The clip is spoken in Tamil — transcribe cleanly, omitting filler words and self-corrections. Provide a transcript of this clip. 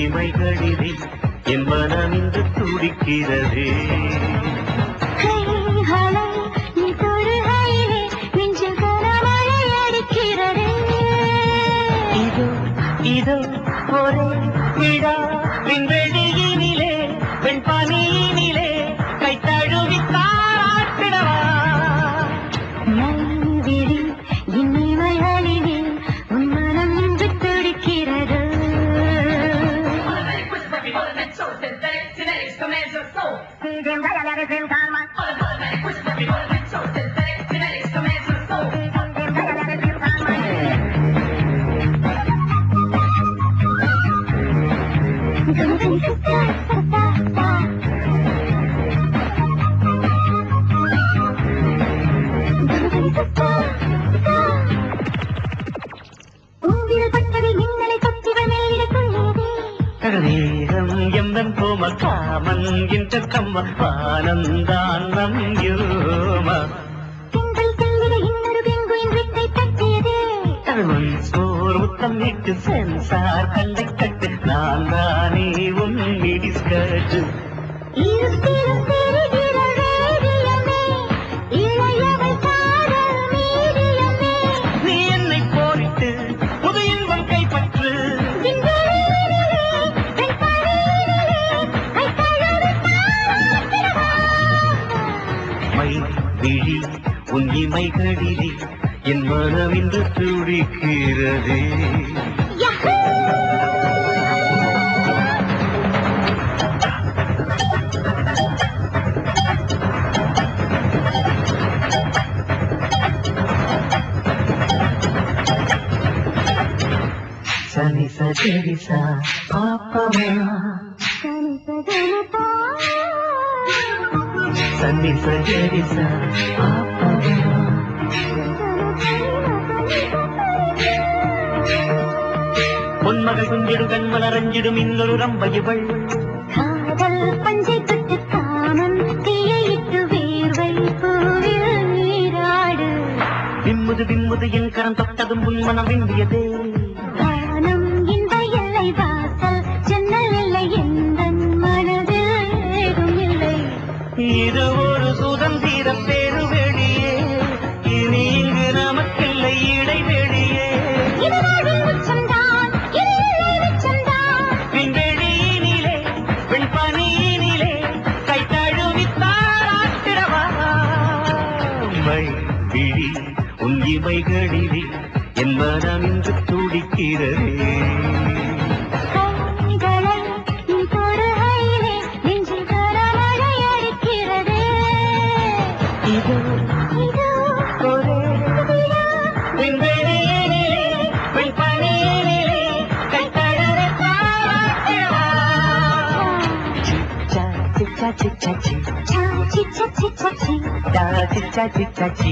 இமைகளிலே என் மனம் இன்று துடிக்கிறதே. இதோ இதோ ஒரே விழா விண்வெளியினிலே வெண்பனியினிலே கை தழுவி தாராட்டிடவா. நல்விழி இனிமைகளிலே உன் மனம் இன்று துடிக்கிறது. எந்தன் போம காமன் என்ற கம்ம ஆனந்தானம் யோமா சோர் முத்தம் இட்டு சென்சார் கண்டை கட்டு நான் தானே உன் மிடிஸ்கட்டு. நீ என்னை போரிட்டு புது இன்பம் கைப்பற்று. மை விழி உன் இமைகளிலே என் மனம் இன்று துடிக்கிறது. சனி சஜரிசா பாப்பமா சனி சஜரிசா பாப்பமா. பொன்மகள் குஞ்சிடு கண்மலரஞ்சிடும் இன்னொரு ரம்பையவள் காதல் பஞ்சை தொட்டு காமன் தீயிட்டு வேர்வை பூவில் நீராடு. விம்முது விம்முது என் கரம் தொட்டதும் உன் மனம் விம்பியதே. வானம் இந்த எல்லை வாசல் ஜன்னல் இல்லை எந்தன் மனதில் ஏதும் இல்லை. இது ஒரு சுதந்திர பெருவெளியே இனி இங்கு நமக்கில்லை இடைவெளியே. விண்வெளியினிலே வெண்பனியினிலே கை தழுவி தாராட்டிடவா. மை விழி உன் இமைகளிலே என் மனம் இன்று துடிக்கிறதே. இதோ இதோ ஒரே விண்வெளியினிலே வெண்பனியினிலே கை தழுவி தாராட்டிடவா. சிச்சா சிச்சா சிச்சா சி சிச்சா சிச்சா சி சிச்சா சிச்சா சி.